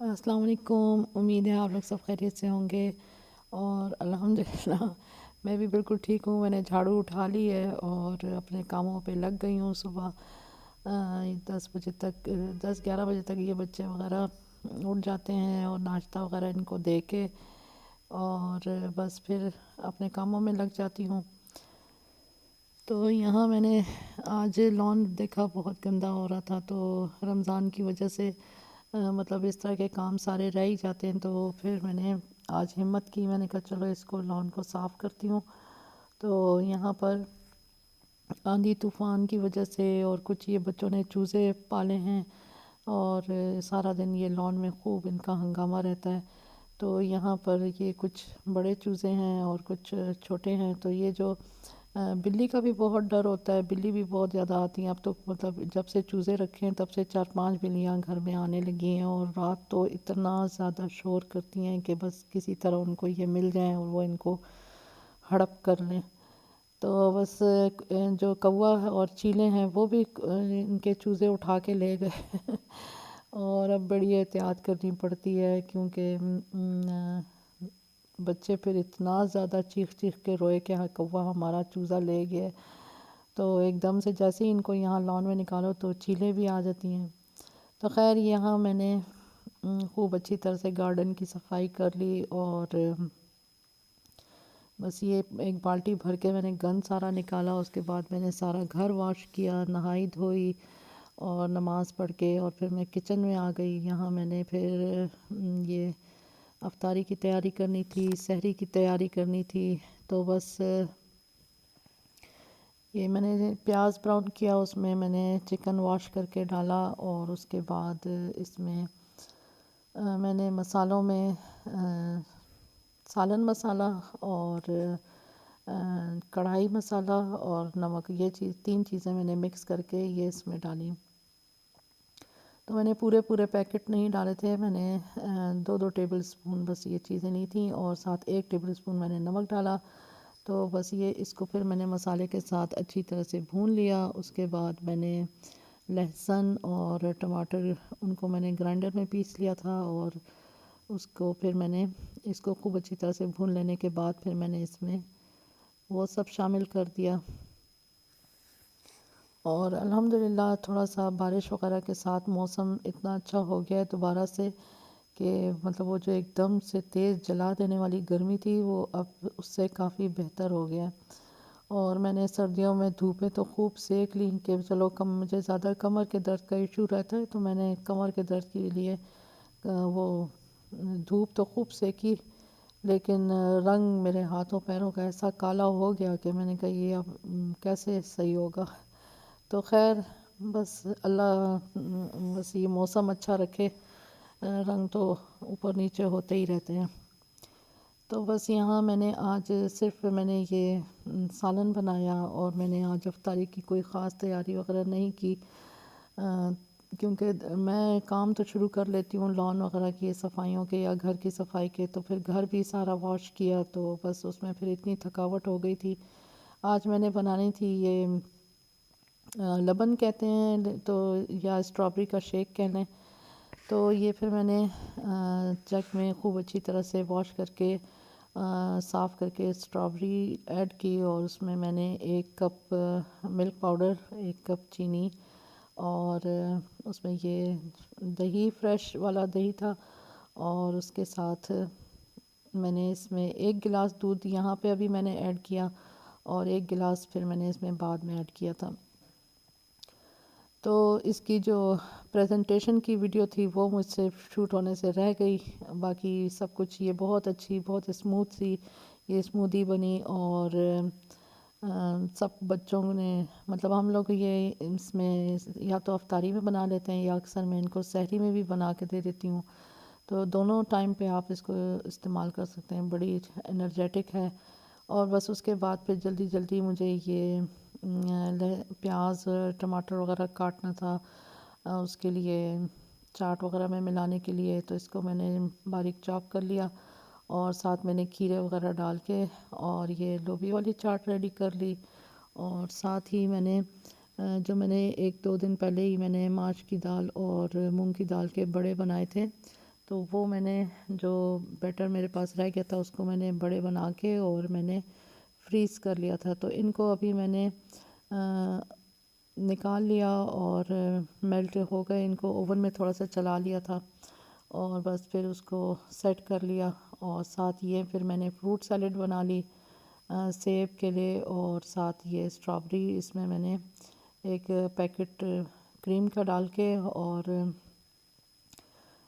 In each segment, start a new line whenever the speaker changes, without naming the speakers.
अस्सलाम वालेकुम। उम्मीद है आप लोग सब खैरियत से होंगे और अल्हम्दुलिल्लाह मैं भी बिल्कुल ठीक हूँ। मैंने झाड़ू उठा ली है और अपने कामों पे लग गई हूँ। सुबह 10 बजे तक 10-11 बजे तक ये बच्चे वगैरह उठ जाते हैं और नाश्ता वगैरह इनको दे के और बस फिर अपने कामों में लग जाती हूँ। तो यहाँ मैंने आज लॉन देखा बहुत गंदा हो रहा था, तो रमज़ान की वजह से मतलब इस तरह के काम सारे रह ही जाते हैं। तो फिर मैंने आज हिम्मत की, मैंने कहा चलो इसको लॉन को साफ़ करती हूँ। तो यहाँ पर आंधी तूफ़ान की वजह से और कुछ ये बच्चों ने चूज़े पाले हैं और सारा दिन ये लॉन में खूब इनका हंगामा रहता है। तो यहाँ पर ये कुछ बड़े चूज़े हैं और कुछ छोटे हैं। तो ये जो बिल्ली का भी बहुत डर होता है, बिल्ली भी बहुत ज़्यादा आती हैं। अब तो मतलब जब से चूज़े रखे हैं तब से 4-5 बिल्लियाँ घर में आने लगी हैं और रात तो इतना ज़्यादा शोर करती हैं कि बस किसी तरह उनको ये मिल जाएं और वो इनको हड़प कर लें। तो बस जो कौवा है और चीलें हैं वो भी इनके चूज़े उठा के ले गए और अब बड़ी एहतियात करनी पड़ती है क्योंकि बच्चे फिर इतना ज़्यादा चीख चीख के रोए कि हाँ कौवा हमारा चूज़ा ले गया है। तो एकदम से जैसे ही इनको यहाँ लॉन में निकालो तो चीलें भी आ जाती हैं। तो खैर यहाँ मैंने खूब अच्छी तरह से गार्डन की सफाई कर ली और बस ये एक बाल्टी भर के मैंने गंद सारा निकाला। उसके बाद मैंने सारा घर वॉश किया, नहाई धोई और नमाज़ पढ़ के और फिर मैं किचन में आ गई। यहाँ मैंने फिर ये अफ्तारी की तैयारी करनी थी, सहरी की तैयारी करनी थी। तो बस ये मैंने प्याज ब्राउन किया, उसमें मैंने चिकन वॉश करके डाला और उसके बाद इसमें मैंने मसालों में सालन मसाला और कढ़ाई मसाला और नमक, ये चीज़ 3 चीज़ें मैंने मिक्स करके ये इसमें डाली। तो मैंने पूरे पूरे पैकेट नहीं डाले थे, मैंने 2-2 टेबल स्पून बस ये चीज़ें ली थी और साथ 1 टेबल स्पून मैंने नमक डाला। तो बस ये इसको फिर मैंने मसाले के साथ अच्छी तरह से भून लिया। उसके बाद मैंने लहसुन और टमाटर उनको मैंने ग्राइंडर में पीस लिया था और उसको फिर मैंने इसको खूब अच्छी तरह से भून लेने के बाद फिर मैंने इसमें वो सब शामिल कर दिया। और अल्हम्दुलिल्लाह थोड़ा सा बारिश वगैरह के साथ मौसम इतना अच्छा हो गया है दोबारा से कि मतलब वो जो एकदम से तेज़ जला देने वाली गर्मी थी वो अब उससे काफ़ी बेहतर हो गया है। और मैंने सर्दियों में धूपें तो खूब सेक ली कि चलो कम मुझे ज़्यादा कमर के दर्द का इशू रहता है, तो मैंने कमर के दर्द के लिए वो धूप तो खूब सेकी। लेकिन रंग मेरे हाथों पैरों का ऐसा काला हो गया कि मैंने कहा ये अब कैसे सही होगा। तो खैर बस अल्लाह बस ये मौसम अच्छा रखे, रंग तो ऊपर नीचे होते ही रहते हैं। तो बस यहाँ मैंने आज सिर्फ मैंने ये सालन बनाया और मैंने आज अफ्तारी की कोई ख़ास तैयारी वगैरह नहीं की क्योंकि मैं काम तो शुरू कर लेती हूँ लॉन वगैरह की सफाइयों के या घर की सफाई के, तो फिर घर भी सारा वॉश किया तो बस उसमें फिर इतनी थकावट हो गई थी। आज मैंने बनानी थी ये लबन कहते हैं तो या स्ट्रॉबेरी का शेक कह लें। तो ये फिर मैंने जग में खूब अच्छी तरह से वॉश करके साफ़ करके स्ट्रॉबेरी ऐड की और उसमें मैंने 1 कप मिल्क पाउडर, 1 कप चीनी और उसमें ये दही फ्रेश वाला दही था और उसके साथ मैंने इसमें 1 गिलास दूध यहाँ पे अभी मैंने ऐड किया और 1 गिलास फिर मैंने इसमें बाद में ऐड किया था। तो इसकी जो प्रेजेंटेशन की वीडियो थी वो मुझसे शूट होने से रह गई। बाकी सब कुछ ये बहुत अच्छी बहुत स्मूथ सी ये स्मूदी बनी और सब बच्चों ने मतलब हम लोग ये इसमें या तो अफ्तारी में बना लेते हैं या अक्सर मैं इनको सहरी में भी बना के दे देती हूँ। तो दोनों टाइम पे आप इसको इस्तेमाल कर सकते हैं, बड़ी एनर्जेटिक है। और बस उसके बाद फिर जल्दी जल्दी मुझे ये प्याज टमाटर वगैरह काटना था उसके लिए चाट वगैरह में मिलाने के लिए, तो इसको मैंने बारीक चॉप कर लिया और साथ मैंने खीरे वगैरह डाल के और ये लोबी वाली चाट रेडी कर ली। और साथ ही मैंने जो मैंने 1-2 दिन पहले ही मैंने माश की दाल और मूंग की दाल के बड़े बनाए थे, تو وہ میں نے جو بیٹر میرے پاس رہ گیا تھا اس کو میں نے بڑے بنا کے اور میں نے فریز کر لیا تھا. تو ان کو ابھی میں نے نکال لیا اور میلٹ ہو گئے. ان کو اوون میں تھوڑا سا چلا لیا تھا اور بس پھر اس کو سیٹ کر لیا. اور ساتھ یہ پھر میں نے فروٹ سیلڈ بنا لی سیب کے لیے، اور ساتھ یہ اسٹرابری اس میں نے ایک پیکٹ کریم کا ڈال کے، اور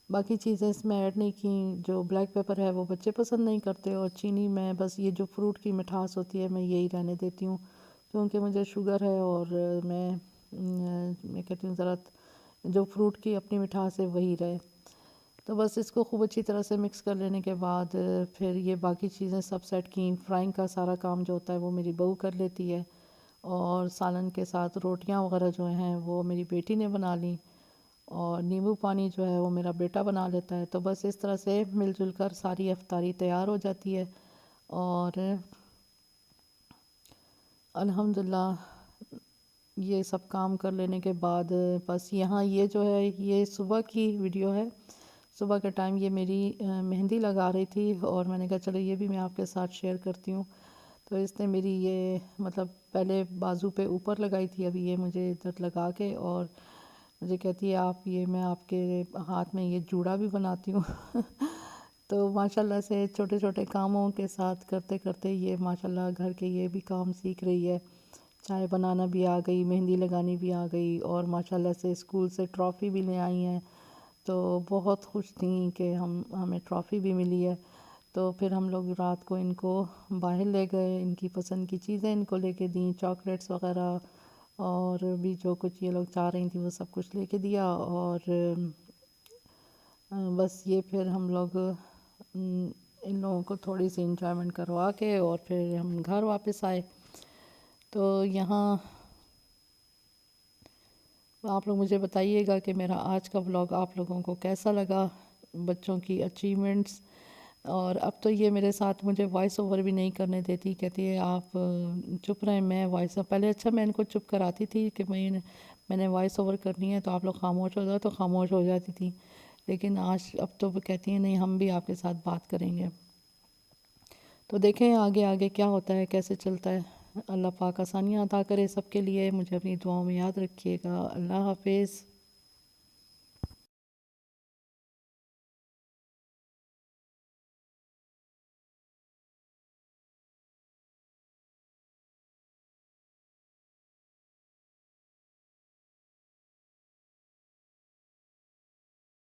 باقی چیزیں اس میں ایڈ نہیں کیں. جو بلیک پیپر ہے وہ بچے پسند نہیں کرتے، اور چینی میں بس یہ جو فروٹ کی مٹھاس ہوتی ہے میں یہی رہنے دیتی ہوں، کیونکہ مجھے شوگر ہے اور میں کہتی ہوں ذرا جو فروٹ کی اپنی مٹھاس ہے وہی رہے. تو بس اس کو خوب اچھی طرح سے مکس کر لینے کے بعد پھر یہ باقی چیزیں سب سیٹ کیں. فرائنگ کا سارا کام جو ہوتا ہے وہ میری بہو کر لیتی ہے، اور سالن کے ساتھ روٹیاں وغیرہ جو ہیں وہ میری بیٹی نے بنا لیں، اور نیمبو پانی جو ہے وہ میرا بیٹا بنا لیتا ہے. تو بس اس طرح سے مل جل کر ساری افطاری تیار ہو جاتی ہے. اور الحمدللہ یہ سب کام کر لینے کے بعد بس یہاں یہ جو ہے یہ صبح کی ویڈیو ہے. صبح کے ٹائم یہ میری مہندی لگا رہی تھی، اور میں نے کہا چلو یہ بھی میں آپ کے ساتھ شیئر کرتی ہوں. تو اس نے میری یہ مطلب پہلے بازو پہ اوپر لگائی تھی، ابھی یہ مجھے ادھر لگا کے، اور مجھے کہتی ہے آپ یہ میں آپ کے ہاتھ میں یہ جوڑا بھی بناتی ہوں. تو ماشاءاللہ سے چھوٹے چھوٹے کاموں کے ساتھ کرتے کرتے یہ ماشاءاللہ گھر کے یہ بھی کام سیکھ رہی ہے. چائے بنانا بھی آ گئی، مہندی لگانی بھی آ گئی، اور ماشاءاللہ سے اسکول سے ٹرافی بھی لے آئی ہیں. تو بہت خوش تھیں کہ ہمیں ٹرافی بھی ملی ہے. تو پھر ہم لوگ رات کو ان کو باہر لے گئے، ان کی پسند کی چیزیں ان کو لے کے دیں، چاکلیٹس وغیرہ، اور بھی جو کچھ یہ لوگ چاہ رہی تھیں وہ سب کچھ لے کے دیا. اور بس یہ پھر ہم لوگ ان لوگوں کو تھوڑی سی انجوائمنٹ کروا کے اور پھر ہم گھر واپس آئے. تو یہاں آپ لوگ مجھے بتائیے گا کہ میرا آج کا ولاگ آپ لوگوں کو کیسا لگا، بچوں کی اچیومنٹس. اور اب تو یہ میرے ساتھ مجھے وائس اوور بھی نہیں کرنے دیتی، کہتی ہے آپ چپ رہیں، میں وائس اوور پہلے اچھا میں ان کو چپ کراتی تھی کہ میں نے وائس اوور کرنی ہے تو آپ لوگ خاموش ہو جاؤ، تو خاموش ہو جاتی تھی. لیکن اب تو وہ کہتی ہیں نہیں ہم بھی آپ کے ساتھ بات کریں گے. تو دیکھیں آگے آگے کیا ہوتا ہے، کیسے چلتا ہے. اللہ پاک آسانیاں عطا کرے سب کے لیے. مجھے اپنی دعاؤں میں یاد رکھیے گا. اللہ حافظ.